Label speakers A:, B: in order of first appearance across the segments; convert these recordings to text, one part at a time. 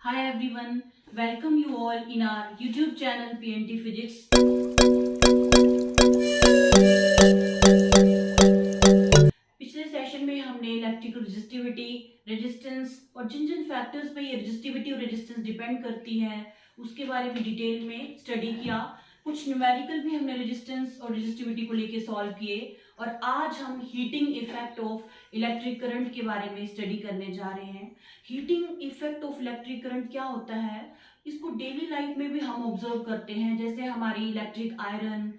A: Hi everyone, welcome you all in our YouTube channel PNT Physics. पिछले session में हमने electrical resistivity, resistance और जिन जिन factors पे ये रेजिस्टिविटी और रेजिस्टेंस डिपेंड करती है उसके बारे में डिटेल में स्टडी किया। कुछ न्यूमेरिकल भी हमने रेजिस्टेंस और रेजिस्टिविटी को लेके सॉल्व किए और आज हम heating effect of electric current के बारे में स्टडी करने जा रहे हैं। Heating effect of electric current क्या होता है, इसको डेली लाइफ में भी हम ऑब्जर्व करते हैं। जैसे हमारी electric iron,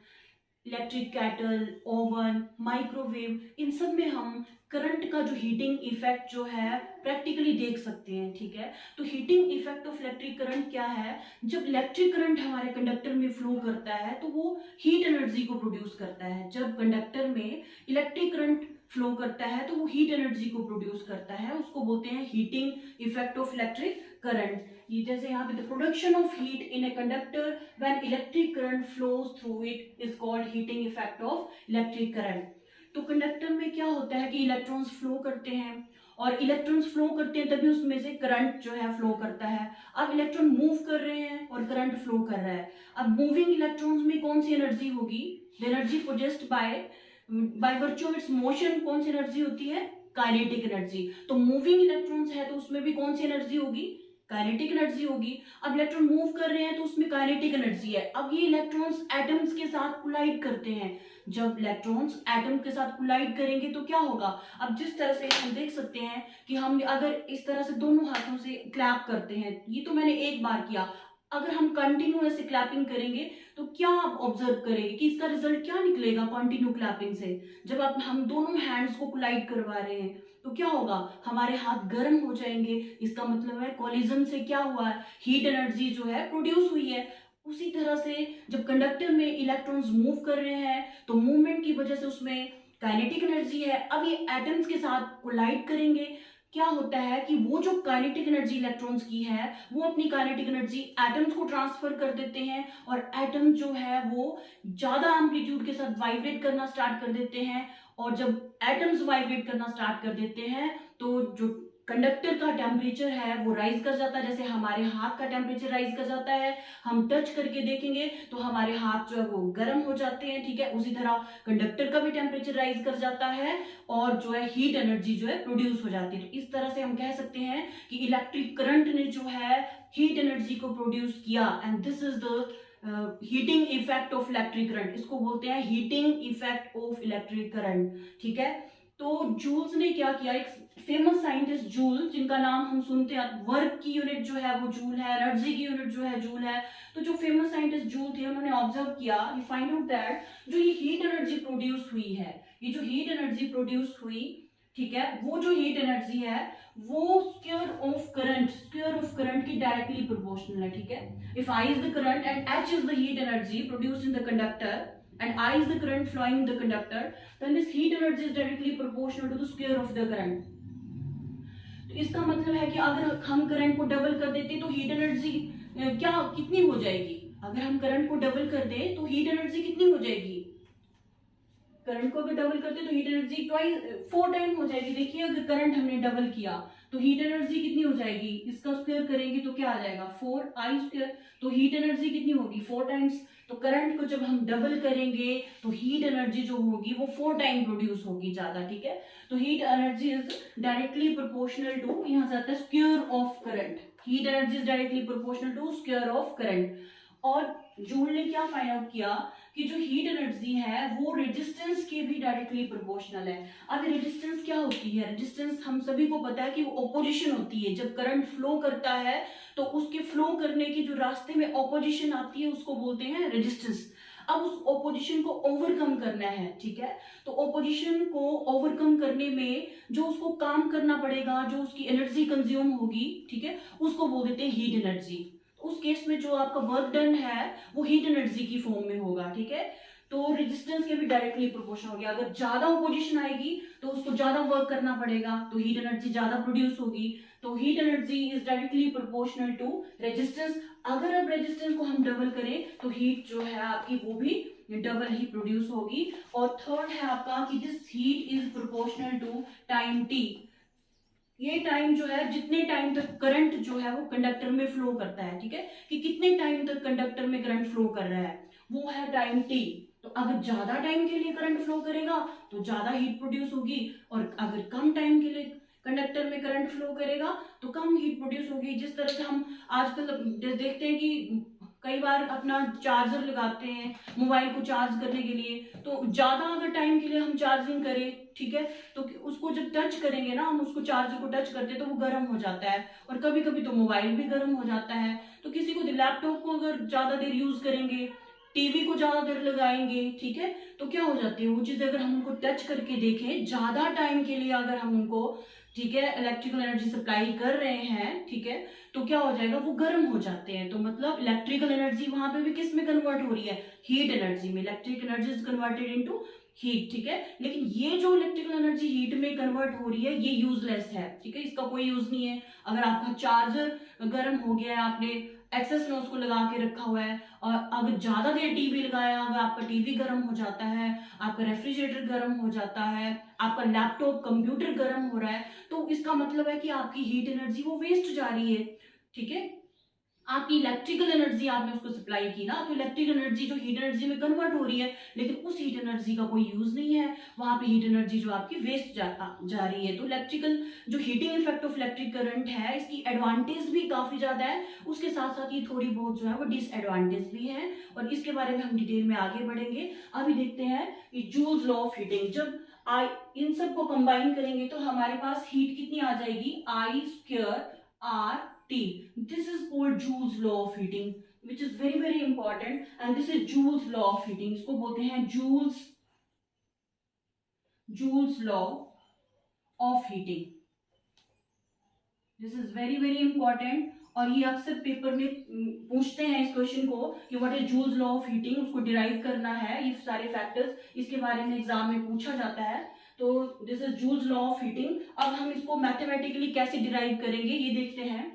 A: electric kettle, oven, microwave, इन सब में हम करंट का जो हीटिंग इफेक्ट जो है प्रैक्टिकली देख सकते हैं। ठीक है, तो heating effect of electric current क्या है? जब इलेक्ट्रिक करंट हमारे कंडक्टर में फ्लो करता है तो वो हीट एनर्जी को प्रोड्यूस करता है। जब कंडक्टर में इलेक्ट्रिक करंट फ्लो करता है तो वो हीट एनर्जी को प्रोड्यूस करता है, उसको बोलते हैं heating effect of electric current. ये जैसे यहाँ पे the production of heat in a conductor when electric current flows through it is called heating effect of electric current. तो कंडक्टर में क्या होता है कि इलेक्ट्रॉन्स फ्लो करते हैं और इलेक्ट्रॉन्स फ्लो करते हैं तभी उसमें से करंट जो है फ्लो करता है। अब इलेक्ट्रॉन मूव कर रहे हैं और करंट फ्लो कर रहा है। अब मूविंग इलेक्ट्रॉन्स में कौन सी एनर्जी होगी? The energy produced by virtue of its motion कौन सी एनर्जी होती है? Kinetic energy. तो मूविंग इलेक्ट्रॉन्स है तो उसमें भी कौन सी एनर्जी होगी? काइनेटिक एनर्जी होगी। अब इलेक्ट्रॉन मूव कर रहे हैं तो उसमें काइनेटिक एनर्जी है। अब ये इलेक्ट्रॉन्स एटम्स के साथ कोलाइड करते हैं। जब इलेक्ट्रॉन्स एटम के साथ कोलाइड करेंगे तो क्या होगा? अब जिस तरह से हम देख सकते हैं कि हम अगर इस तरह से दोनों हाथों से क्लैप करते हैं, ये तो मैंने एक बार किया, अगर हम कंटिन्यू ऐसे क्लैपिंग करेंगे तो क्या आप ऑब्जर्व करेंगे कि इसका रिजल्ट क्या निकलेगा कंटिन्यू क्लैपिंग से? जब आप हम दोनों हैंड्स को कोलाइड करवा रहे हैं तो क्या होगा? हमारे हाथ गर्म हो जाएंगे। इसका मतलब है कोलिजन से क्या हुआ है? हीट एनर्जी जो है प्रोड्यूस हुई है। उसी तरह से जब कंडक्टर में इलेक्ट्रॉन्स मूव कर रहे हैं तो मूवमेंट की वजह से उसमें काइनेटिक एनर्जी है। अब ये एटम्स के साथ कोलाइड करेंगे, क्या होता है कि वो जो काइनेटिक एनर्जी इलेक्ट्रॉन्स की है वो अपनी काइनेटिक एनर्जी एटम्स को ट्रांसफर कर देते हैं और एटम जो है वो ज्यादा एम्पलीट्यूड के साथ वाइब्रेट करना स्टार्ट कर देते हैं। और जब एटम्स वाइब्रेट करना स्टार्ट कर देते हैं तो जो कंडक्टर का टेम्परेचर है वो राइज कर जाता है। जैसे हमारे हाथ का टेम्परेचर राइज कर जाता है, हम टच करके देखेंगे तो हमारे हाथ जो है वो गर्म हो जाते हैं। ठीक है, उसी तरह कंडक्टर का भी टेम्परेचर राइज कर जाता है और जो है हीट एनर्जी जो है प्रोड्यूस हो जाती है। तो इस तरह से हम कह सकते हैं कि इलेक्ट्रिक करंट ने जो है हीट एनर्जी को प्रोड्यूस किया and this is the heating effect of electric current. इसको बोलते हैं heating effect of electric current. ठीक है, तो जूल्स ने क्या किया, एक फेमस साइंटिस्ट जूल, जिनका नाम हम सुनते हैं, वर्क की यूनिट जो है वो जूल है, एनर्जी की यूनिट जो है जूल है। तो जो फेमस साइंटिस्ट जूल थे उन्होंने ऑब्जर्व किया, यू फाइंड आउट दैट जो ये हीट एनर्जी प्रोड्यूस हुई है, ये जो हीट एनर्जी प्रोड्यूस हुई, ठीक है, वो जो हीट एनर्जी है वो स्क्वायर ऑफ करंट की डायरेक्टली प्रोपोर्शनल है। ठीक है, if I is the current and H is the heat energy produced in the conductor and I is the current flowing in the conductor, then this heat energy is directly proportional to the square of the current. तो इसका मतलब है कि अगर हम current को double कर देते तो हीट एनर्जी क्या कितनी हो जाएगी? अगर हम करंट को डबल कर दें तो हीट एनर्जी कितनी हो जाएगी? करंट को अगर डबल करते तो हीट एनर्जी 4 टाइम हो जाएगी। देखिए, अगर करंट हमने डबल किया तो हीट एनर्जी कितनी हो जाएगी? इसका स्क्वायर करेंगे तो क्या आ जाएगा? 4i²। तो हीट एनर्जी कितनी होगी? 4 टाइम्स। तो करंट को जब हम डबल करेंगे तो हीट एनर्जी जो होगी वो 4 टाइम प्रोड्यूस होगी ज्यादा। ठीक है, तो heat energy is directly proportional to, यहाँ से आता है square of current. Heat energy is directly proportional to square of current. और जूल ने क्या फाइंड आउट किया कि जो हीट एनर्जी है वो रेजिस्टेंस के भी डायरेक्टली प्रोपोर्शनल है। अब रेजिस्टेंस क्या होती है? रेजिस्टेंस हम सभी को पता है कि वो ऑपोजिशन होती है। जब करंट फ्लो करता है तो उसके फ्लो करने की जो रास्ते में ऑपोजिशन आती है उसको बोलते हैं रेजिस्टेंस। अब उस ऑपोजिशन को ओवरकम करना है। ठीक है, तो ऑपोजिशन को ओवरकम करने में जो उसको काम करना पड़ेगा, जो उसकी एनर्जी कंज्यूम होगी, ठीक है, उसको बोल देते हैं हीट एनर्जी। उस केस में जो आपका वर्क डन है वो हीट एनर्जी की फॉर्म में होगा। ठीक है, तो रेजिस्टेंस के भी डायरेक्टली प्रोपोर्शनल हो गया। अगर ज्यादा ऑपोजिशन आएगी तो उसको ज्यादा वर्क करना पड़ेगा तो हीट एनर्जी ज्यादा प्रोड्यूस होगी। तो heat energy is directly proportional to resistance. अगर अब रेजिस्टेंस को हम डबल करें तो हीट जो है आपकी वो भी डबल ही प्रोड्यूस होगी। और थर्ड है आपका कि this heat is proportional to time T. ये टाइम जो है, जितने टाइम तक करंट जो है वो कंडक्टर में फ्लो करता है, ठीक है, कि कितने टाइम तक कंडक्टर में करंट फ्लो कर रहा है, वो है टाइम टी। तो अगर ज्यादा टाइम के लिए करंट फ्लो करेगा तो ज्यादा हीट प्रोड्यूस होगी, और अगर कम टाइम के लिए कंडक्टर में करंट फ्लो करेगा तो कम हीट प्रोड्यूस होगी। जिस तरह से हम आजकल देखते हैं कि कई बार अपना चार्जर लगाते हैं मोबाइल को चार्ज करने के लिए, तो ज्यादा अगर टाइम के लिए हम चार्जिंग करें, ठीक है, तो उसको जब टच करेंगे ना, हम उसको चार्जर को टच करते हैं तो वो गर्म हो जाता है, और कभी कभी तो मोबाइल भी गर्म हो जाता है। तो किसी को लैपटॉप को अगर ज्यादा देर यूज करेंगे, टीवी को ज्यादा देर लगाएंगे, ठीक है, तो क्या हो जाती है वो चीज, अगर हम उनको टच करके देखें ज्यादा टाइम के लिए, अगर हम उनको, ठीक है, इलेक्ट्रिकल एनर्जी सप्लाई कर रहे हैं, ठीक है, तो क्या हो जाएगा, वो गर्म हो जाते हैं। तो मतलब इलेक्ट्रिकल एनर्जी वहां पे भी किस में कन्वर्ट हो रही है, हीट एनर्जी में। Electric energy is converted into heat, ठीक है। लेकिन ये जो इलेक्ट्रिकल एनर्जी हीट में कन्वर्ट हो रही है ये यूजलेस है, ठीक है, इसका कोई यूज नहीं है। अगर आपका चार्जर गर्म हो गया है, आपने एक्सेस में उसको लगा के रखा हुआ है, और अगर ज्यादा देर टीवी लगाया, अगर आपका टीवी गर्म हो जाता है, आपका रेफ्रिजरेटर गर्म हो जाता है, आपका लैपटॉप कंप्यूटर गर्म हो रहा है, तो इसका मतलब है कि आपकी हीट एनर्जी वो वेस्ट जा रही है, ठीक है। आपकी इलेक्ट्रिकल एनर्जी आपने उसको सप्लाई की ना, तो इलेक्ट्रिकल एनर्जी जो हीट एनर्जी में कन्वर्ट हो रही है, लेकिन उस हीट एनर्जी का कोई यूज नहीं है, वहां पे हीट एनर्जी जो आपकी वेस्ट जा रही है। तो इलेक्ट्रिकल जो heating effect of electric current है, इसकी एडवांटेज भी काफी ज्यादा है, उसके साथ साथ ये थोड़ी बहुत जो है वो डिसएडवांटेज भी है, और इसके बारे में हम डिटेल में आगे बढ़ेंगे। अभी देखते हैं कि जूल्स लॉ ऑफ हीटिंग। जब इन सबको कंबाइन करेंगे तो हमारे पास हीट कितनी आ जाएगी, I² T. This is called Joule's law of heating, which is very important, and this is Joule's law of heating. इसको बोलते हैं Joule's law of heating. This is very important, और ये अक्सर पेपर में पूछते हैं इस क्वेश्चन को कि what is Joule's law of heating, उसको डिराइव करना है, ये सारे फैक्टर्स इसके बारे में एग्जाम में पूछा जाता है। तो this is Joule's law of heating. अब हम इसको मैथमेटिकली कैसे डिराइव करेंगे ये देखते हैं।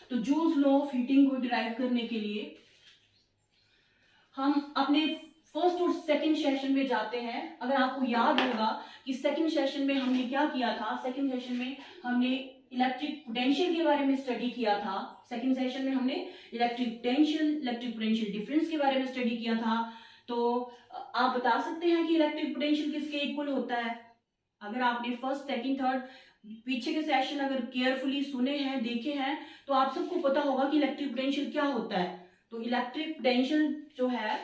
A: तो जूल्स लॉ ऑफ हीटिंग को डिराइव करने के लिए हम अपने फर्स्ट और सेकंड सेशन में जाते हैं। अगर आपको याद होगा कि सेकंड सेशन में हमने क्या किया था, सेकंड सेशन में हमने इलेक्ट्रिक पोटेंशियल के बारे में स्टडी किया था। सेकंड सेशन में हमने electric potential, electric potential difference के बारे में स्टडी किया था। तो आप बता सकते हैं कि इलेक्ट्रिक पोटेंशियल किसके इक्वल होता है? अगर आपने फर्स्ट सेकंड थर्ड पीछे के सेशन अगर केयरफुली सुने हैं, देखे हैं, तो आप सबको पता होगा कि इलेक्ट्रिक पोटेंशियल क्या होता है। तो इलेक्ट्रिक पोटेंशियल जो है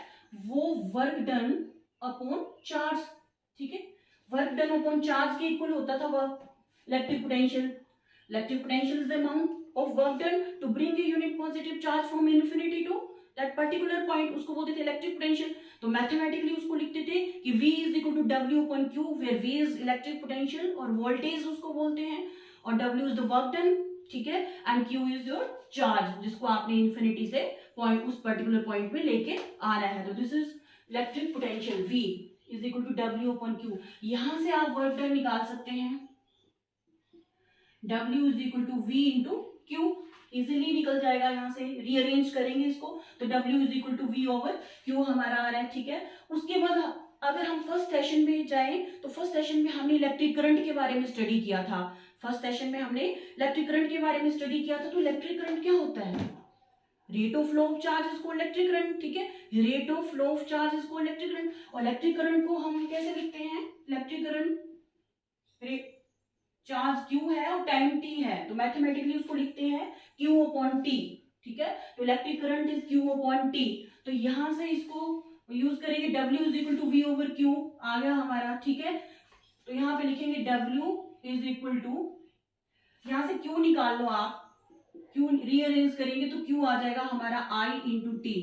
A: वो वर्क डन अपॉन चार्ज, ठीक है, वर्क डन अपॉन चार्ज के इक्वल होता था work electric potential. Electric potential is the amount of work done to bring a unit positive charge from infinity to that particular point, उसको बोलते थे electric potential. तो mathematically उसको लिखते थे कि V is equal to W upon Q, where V is electric potential और voltage उसको बोलते हैं, और W is the work done, ठीक है, and Q is your charge जिसको आपने इन्फिनिटी से पॉइंट उस पर्टिकुलर पॉइंट में लेके आना है। तो this is electric potential, V is equal to W upon Q। यहां से आप वर्क डन निकाल सकते हैं, W is equal to V into Q, easily निकल जाएगा। यहाँ से रीअरेंज करेंगे इसको तो W is equal to V over Q हमारा आ रहा है, ठीक है। उसके बाद अगर हम फर्स्ट सेशन में जाएं तो फर्स्ट सेशन में हमने इलेक्ट्रिक करंट के बारे में स्टडी किया था। फर्स्ट सेशन में हमने इलेक्ट्रिक करंट के बारे में स्टडी किया था। तो इलेक्ट्रिक करंट क्या होता है? Rate of flow of charge इसको इलेक्ट्रिक करंट, ठीक है, rate of flow of charge इसको इलेक्ट्रिक करंट। और इलेक्ट्रिक करंट को हम कैसे लिखते हैं? इलेक्ट्रिक करंट चार्ज Q है और टाइम T है, तो मैथमेटिकली उसको लिखते हैं Q अपॉन T, ठीक है। तो electric current is Q upon T। तो यहां से इसको यूज करेंगे, W is equal to V over Q आ गया हमारा, ठीक है। तो यहाँ पे लिखेंगे W इज इक्वल टू, यहां से Q निकाल लो आप, Q रीअरेंज करेंगे तो Q आ जाएगा हमारा I इंटू T,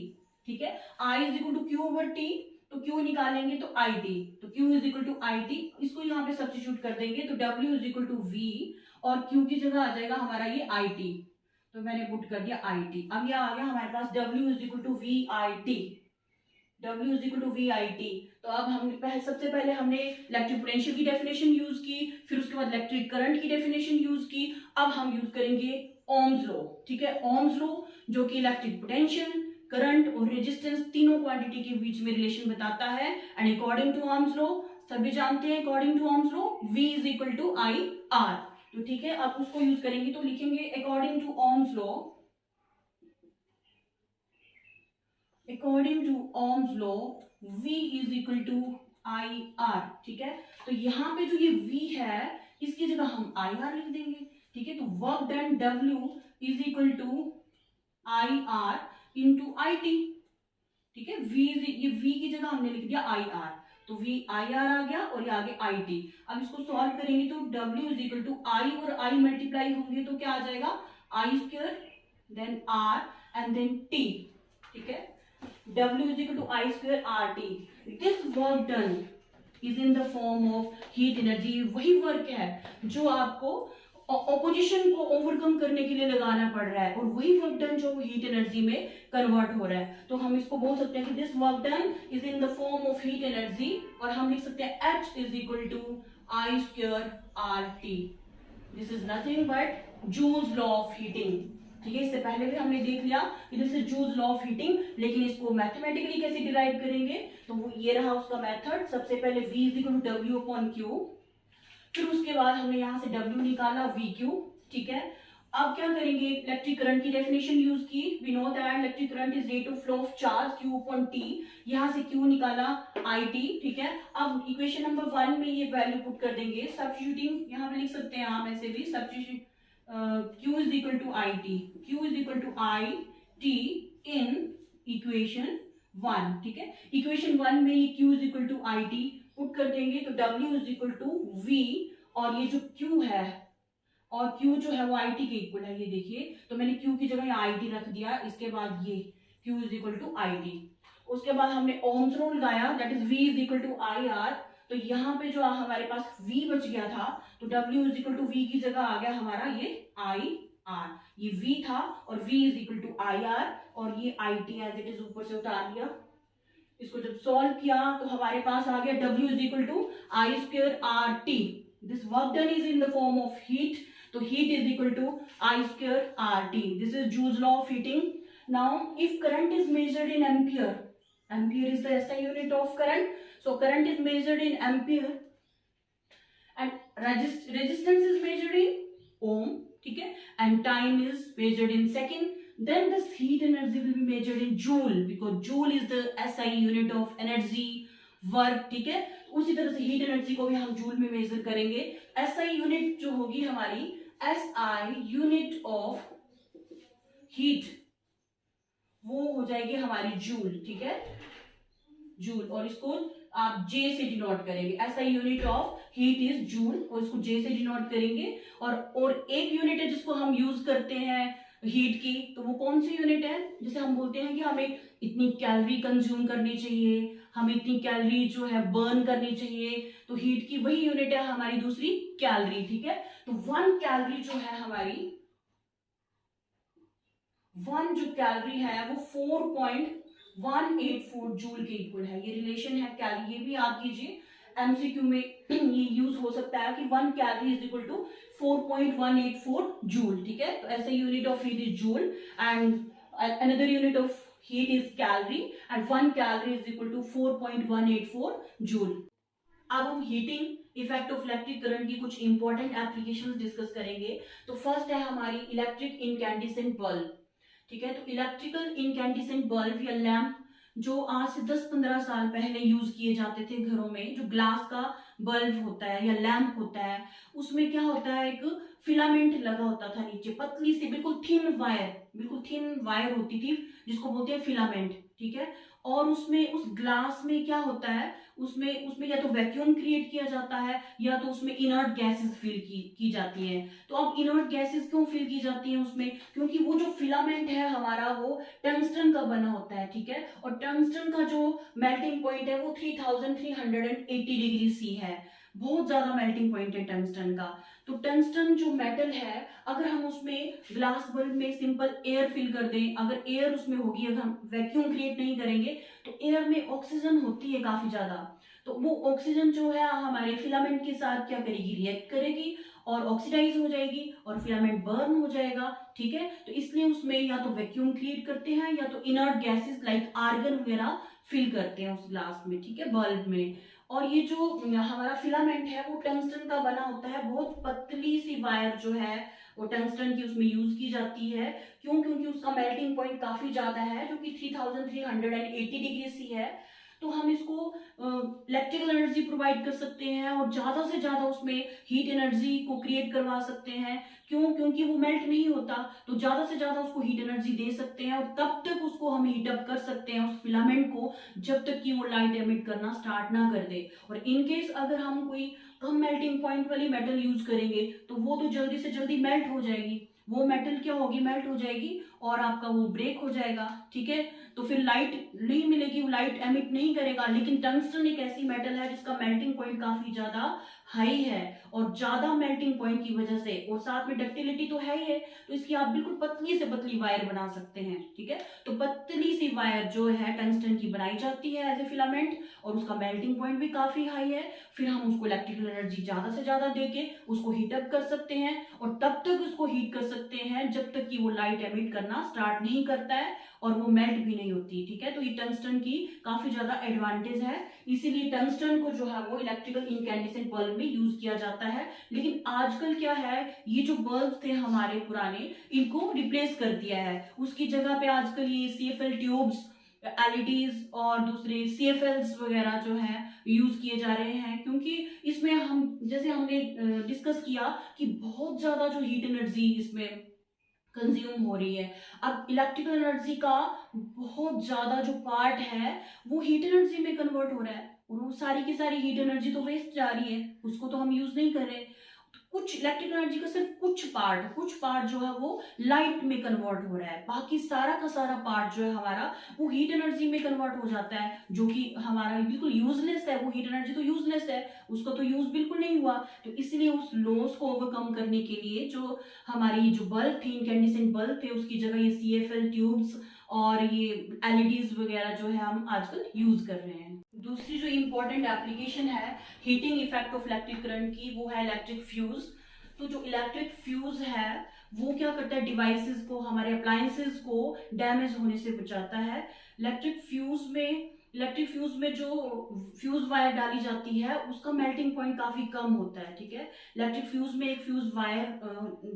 A: ठीक है। I is equal to Q over T, तो Q निकालेंगे तो IT, तो Q is equal to IT, इसको यहाँ पे सब्स्टिट्यूट कर देंगे तो W is equal to V और Q की जगह आ जाएगा हमारा ये IT, तो मैंने पुट कर दिया IT। अब ये आ गया हमारे पास W is equal to VIT, W is equal to VIT। तो अब हम सबसे पहले हमने इलेक्ट्रिक पोटेंशियल की डेफिनेशन यूज की, फिर उसके बाद इलेक्ट्रिक करंट की डेफिनेशन यूज की। अब हम यूज करेंगे ओम्स लॉ, ठीक है, ओम्स लॉ जो कि इलेक्ट्रिक पोटेंशियल, करंट और रेजिस्टेंस तीनों क्वांटिटी के बीच में रिलेशन बताता है। And according to Ohm's law सभी जानते हैं, according to Ohm's law V is equal to I R। तो ठीक है, आप उसको यूज करेंगे तो लिखेंगे according to Ohm's law, according to Ohm's law V is equal to I R. ठीक है, तो यहाँ पे जो ये V है इसकी जगह हम आई आर लिख देंगे। ठीक है, तो work done W is equal to I R into I T. ठीक है, ये V की जगह हमने लिख दिया आई आर, तो V आई आर आ गया और ये आगे आई टी। अब इसको सॉल्व करेंगे तो W is equal to I और आई मल्टीप्लाई होंगे तो क्या आ जाएगा, I square then R and then T। ठीक है, W is equal to I square RT. This work done is in the form of heat energy। वही work है जो आपको ऑपोजिशन को ओवरकम करने के लिए लगाना पड़ रहा है, और वही वर्क डन जो हीट एनर्जी में कन्वर्ट हो रहा है। तो हम इसको बोल सकते हैं कि this work done is in the form of heat energy, और हम लिख सकते हैं H is equal to I square R T. This is nothing but Joule's law of heating. ठीक है, इससे पहले भी हमने देख लिया कि this is Joule's law of heating, लेकिन इसको मैथमेटिकली कैसे डिराइव करेंगे, तो वो ये रहा उसका मेथड। सबसे पहले V is equal to W upon Q, फिर उसके बाद हमने यहाँ से W निकाला VQ। ठीक है, अब क्या करेंगे, इलेक्ट्रिक करंट की डेफिनेशन यूज की। We know that electric current is rate of flow of charge Q upon T। यहाँ से Q निकाला IT। ठीक है, अब इक्वेशन नंबर 1 में ये वैल्यू पुट कर देंगे, सब्स्टिट्यूटिंग यहाँ पे लिख सकते हैं आप ऐसे भी, substitute Q is equal to IT, Q is equal to IT in equation 1। ठीक है, इक्वेशन 1 में ये Q is equal to IT put कर देंगे तो W is equal to V, और ये जो Q है और Q जो है वो IT के इक्वल है। ये देखिए, तो मैंने Q की जगह IT रख दिया, इसके बाद ये Q is equal to IT। उसके बाद हमने ओम्स रूल लगाया, that is V is equal to IR। तो यहाँ पे जो हमारे पास V बच गया था, तो W is equal to V की जगह आ गया हमारा ये आई आर। ये V था और V is equal to I R, और ये I T as it is ऊपर से उतार लिया। इसको जब सॉल्व किया तो हमारे पास आ गया W is equal to I square R T. This work done is in the form of heat, तो heat is equal to I square R T. This is Joule's law of heating. Now if current is measured in ampere, ampere is the SI unit of current, so current is measured in ampere and resistance is measured in ohm। ठीक है, and time is measured in second, then this heat energy will be measured in joule, because joule is the SI unit of energy work। ठीक है, उसी तरह से heat energy को भी हम जूल में मेजर करेंगे। SI यूनिट जो होगी हमारी, SI यूनिट ऑफ हीट, वो हो जाएगी हमारी जूल। ठीक है, जूल, और इसको आप J से डिनोट करेंगे। SI unit of heat is joule, और इसको J से डिनोट करेंगे। और एक यूनिट है जिसको हम यूज करते हैं हीट की, तो वो कौन सी यूनिट है, जैसे हम बोलते हैं कि हमें इतनी कैलोरी कंज्यूम करनी चाहिए, हमें इतनी कैलोरी जो है बर्न करनी चाहिए, तो हीट की वही यूनिट है हमारी दूसरी, कैलोरी। ठीक है, तो 1 कैलोरी जो है हमारी, 1 जो कैलोरी है वो 4.184 जूल के इक्वल है। ये रिलेशन है कैलोरी, ये भी याद कीजिए, एमसीक्यू में ये यूज हो सकता है कि 1 calorie is equal to 4.184 joule. ठीक है, तो ऐसे unit of heat is joule and another unit of heat is calorie, and 1 calorie is equal to 4.184 joule. अब हम heating effect of electric current की कुछ इंपॉर्टेंट एप्लीकेशंस डिस्कस करेंगे। तो फर्स्ट है हमारी इलेक्ट्रिक इनकैंडिसेंट बल्ब। ठीक है, तो इलेक्ट्रिकल इनकैंडिसेंट बल्ब या लैंप जो आज से 10-15 साल पहले यूज किए जाते थे घरों में, जो ग्लास का बल्ब होता है या लैंप होता है, उसमें क्या होता है, एक फिलामेंट लगा होता था नीचे, पतली सी बिल्कुल थिन वायर होती थी जिसको बोलते हैं फिलामेंट। ठीक है, और उसमें उस ग्लास में क्या होता है, उसमें या तो वैक्यूम क्रिएट किया जाता है या तो उसमें इनर्ट गैसेस फिल की जाती हैं। तो अब इनर्ट गैसेस क्यों फिल की जाती हैं उसमें, क्योंकि वो जो फिलामेंट है हमारा वो टंगस्टन का बना होता है। ठीक है, और टंगस्टन का जो मेल्टिंग पॉइंट है वो 3380 डिग्री सी है, बहुत ज्यादा मेल्टिंग पॉइंट है टंगस्टन का। तो टंगस्टन जो मेटल है, अगर हम उसमें ग्लास बल्ब में सिंपल एयर फिल कर दें, अगर एयर उसमें होगी, अगर हम वैक्यूम क्रिएट नहीं करेंगे, तो एयर में ऑक्सीजन होती है काफी ज्यादा, तो वो ऑक्सीजन जो है हमारे फिलामेंट के साथ क्या करेगी, रिएक्ट करेगी और ऑक्सीडाइज हो जाएगी और फिलामेंट बर्न हो जाएगा। ठीक है, तो इसलिए उसमें या तो वैक्यूम क्रिएट करते हैं या तो इनर्ट गैसेस लाइक आर्गन वगैरह फिल करते हैं उस ग्लास में। ठीक है, बल्ब में। और ये जो हमारा फिलामेंट है वो टंगस्टन का बना होता है, बहुत पतली सी वायर जो है वो टंगस्टन की उसमें यूज की जाती है। क्यों? क्योंकि उसका मेल्टिंग पॉइंट काफी ज्यादा है, जो कि 3380 डिग्री सी है। तो हम इसको इलेक्ट्रिकल एनर्जी प्रोवाइड कर सकते हैं और ज्यादा से ज्यादा उसमें हीट एनर्जी को क्रिएट करवा सकते हैं। क्यों? क्योंकि वो मेल्ट नहीं होता, तो ज्यादा से ज्यादा उसको हीट एनर्जी दे सकते हैं और तब तक उसको हम हीट अप कर सकते हैं उस फिलामेंट को, जब तक कि वो लाइट एमिट करना स्टार्ट ना कर दे। और इन केस अगर हम कोई कम मेल्टिंग पॉइंट वाली मेटल यूज करेंगे तो वो तो जल्दी से जल्दी मेल्ट हो जाएगी, वो मेटल क्या होगी, मेल्ट हो जाएगी और आपका वो ब्रेक हो जाएगा। ठीक है, तो फिर लाइट नहीं मिलेगी, वो लाइट एमिट नहीं करेगा। लेकिन टंगस्टन एक ऐसी मेटल है जिसका मेल्टिंग पॉइंट काफी ज्यादा हाई है, और ज्यादा मेल्टिंग पॉइंट की वजह से और साथ में डक्टिलिटी तो है ही है, तो इसकी आप बिल्कुल पतली से पतली वायर बना सकते हैं। ठीक है, तो पतली सी वायर जो है टंगस्टन की बनाई जाती है एज ए फिलामेंट, और उसका मेल्टिंग पॉइंट भी काफी हाई है। फिर हम उसको इलेक्ट्रिकल एनर्जी ज्यादा से ज्यादा देके उसको हीट अप कर सकते हैं, और तब तक उसको हीट कर सकते हैं जब तक कि वो लाइट एमिट करना स्टार्ट नहीं करता है और वो मेल्ट भी नहीं होती। ठीक है, तो ये टंगस्टन की काफी ज्यादा एडवांटेज है, इसीलिए टंगस्टन को जो है वो इलेक्ट्रिकल इनकैंडेसेंट बल्ब में यूज किया जाता है। लेकिन आजकल क्या है, ये जो बल्ब थे हमारे पुराने, इनको रिप्लेस कर दिया है। उसकी जगह पे आजकल ये CFL ट्यूब्स, एलईडीज और दूसरे CFLs वगैरह जो है यूज किए जा रहे हैं, क्योंकि इसमें हम जैसे हमने डिस्कस किया कि बहुत ज्यादा जो हीट एनर्जी इसमें कंज्यूम हो रही है। अब इलेक्ट्रिकल एनर्जी का बहुत ज्यादा जो पार्ट है वो हीट एनर्जी में कन्वर्ट हो रहा है, और वो सारी की सारी हीट एनर्जी तो वेस्ट जा रही है, उसको तो हम यूज नहीं कर रहे। कुछ इलेक्ट्रिकल एनर्जी का सिर्फ कुछ पार्ट जो है वो लाइट में कन्वर्ट हो रहा है, बाकी सारा का सारा पार्ट जो है हमारा वो हीट एनर्जी में कन्वर्ट हो जाता है, जो कि हमारा बिल्कुल यूजलेस है। वो हीट एनर्जी तो यूजलेस है, उसका तो यूज बिल्कुल नहीं हुआ। तो इसलिए उस लॉस को ओवरकम करने के लिए जो हमारी जो बल्ब थी, इनकैंडेसेंट बल्ब थे, उसकी जगह ये CFL ट्यूब्स और ये एलईडीज वगैरह जो है हम आजकल यूज कर रहे हैं। दूसरी जो इम्पोर्टेंट एप्लीकेशन है heating effect of electric current की, वो है इलेक्ट्रिक फ्यूज। तो जो इलेक्ट्रिक फ्यूज है वो क्या करता है, डिवाइसेस को, हमारे अप्लायंसेस को डैमेज होने से बचाता है। इलेक्ट्रिक फ्यूज में जो फ्यूज वायर डाली जाती है उसका मेल्टिंग पॉइंट काफी कम होता है। ठीक है, इलेक्ट्रिक फ्यूज में एक फ्यूज वायर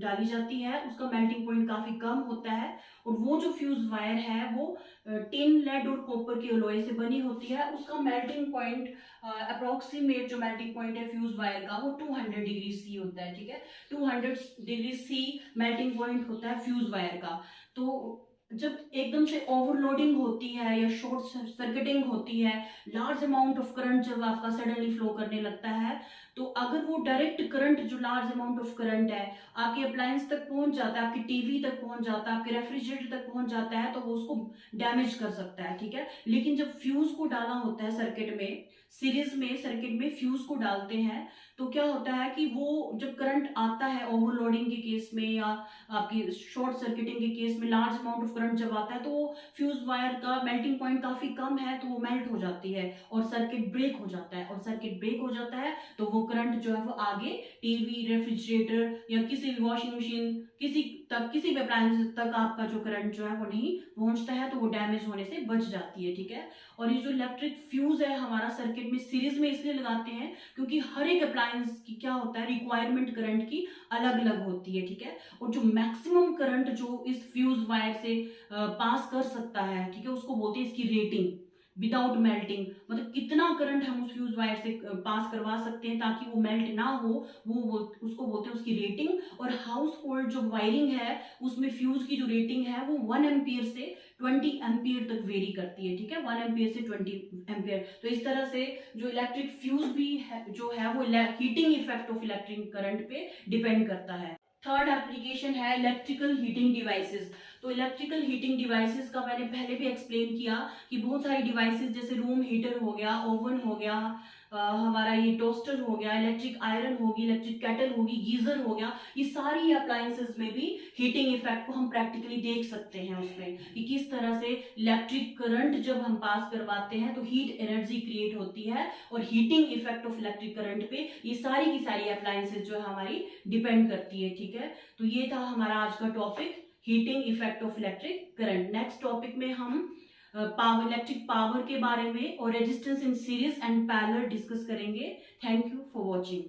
A: डाली जाती है, उसका मेल्टिंग पॉइंट काफी कम होता है, और वो जो फ्यूज वायर है वो टिन, लेड और कॉपर के अलॉय से बनी होती है। उसका मेल्टिंग पॉइंट अप्रोक्सीमेट जो मेल्टिंग पॉइंट है फ्यूज वायर का वो 200 डिग्री सी होता है। ठीक है, 200 डिग्री सी मेल्टिंग पॉइंट होता है फ्यूज वायर का। तो जब एकदम से ओवरलोडिंग होती है या शॉर्ट सर्किटिंग होती है, लार्ज अमाउंट ऑफ करंट जब आपका सडनली फ्लो करने लगता है, तो अगर वो डायरेक्ट करंट, जो लार्ज अमाउंट ऑफ करंट है आपके अप्लायंस तक पहुंच जाता है, आपकी टीवी तक पहुंच जाता है, आपके रेफ्रिजरेटर तक पहुंच जाता है, तो वो उसको डैमेज कर सकता है। ठीक है, लेकिन जब फ्यूज को डाला होता है सर्किट में, सीरीज में सर्किट में फ्यूज को डालते हैं, तो क्या होता है कि वो जब करंट आता है ओवरलोडिंग के केस में या आपकी शॉर्ट सर्किटिंग के केस में, लार्ज अमाउंट ऑफ करंट जब आता है, तो वो फ्यूज वायर का मेल्टिंग पॉइंट काफी कम है, तो वो मेल्ट हो जाती है और सर्किट ब्रेक हो जाता है। और सर्किट ब्रेक हो जाता है तो वो करंट जो है वो आगे टीवी, रेफ्रिजरेटर या किसी भी वॉशिंग मशीन, किसी भी अप्लायंस तक आपका जो करंट जो है वो नहीं पहुंचता है, तो वो डैमेज होने से बच जाती है। ठीक है, और ये जो इलेक्ट्रिक फ्यूज है हमारा सर्किट में सीरीज में इसलिए लगाते हैं क्योंकि हर एक अप्लायंस की क्या होता है, रिक्वायरमेंट करंट की अलग अलग होती है। ठीक है, और जो मैक्सिमम करंट जो इस फ्यूज वायर से पास कर सकता है, ठीक है, उसको बोलते हैं इसकी रेटिंग विदाउट मेल्टिंग। मतलब कितना करंट हम उस फ्यूज वायर से पास करवा सकते हैं ताकि वो मेल्ट ना हो, उसको बोलते हैं उसकी रेटिंग। और हाउस होल्ड जो वायरिंग है उसमें फ्यूज की जो रेटिंग है वो 1 एम्पियर से 20 एम्पियर तक वेरी करती है। ठीक है, 1 एम्पियर से 20 एम्पियर। तो इस तरह से जो इलेक्ट्रिक फ्यूज भी है जो है वो heating effect of electric current पे डिपेंड करता है। थर्ड एप्लीकेशन है इलेक्ट्रिकल हीटिंग डिवाइसेस। तो इलेक्ट्रिकल हीटिंग डिवाइसेस का मैंने पहले भी एक्सप्लेन किया कि बहुत सारी डिवाइसेस जैसे रूम हीटर हो गया, ओवन हो गया, हमारा ये टोस्टर हो गया, इलेक्ट्रिक आयरन होगी, इलेक्ट्रिक केटल होगी, गीजर हो गया, ये सारी अप्लायंसेस में भी हीटिंग इफेक्ट को हम प्रैक्टिकली देख सकते हैं उसमें कि किस तरह से इलेक्ट्रिक करंट जब हम पास करवाते हैं तो हीट एनर्जी क्रिएट होती है, और heating effect of electric current पे ये सारी की सारी अप्लायंसेस जो है हमारी डिपेंड करती है। ठीक है, तो ये था हमारा आज का topic, heating effect of electric current. Next topic में हम पावर, इलेक्ट्रिक पावर के बारे में और resistance in series and parallel discuss करेंगे। Thank you for watching.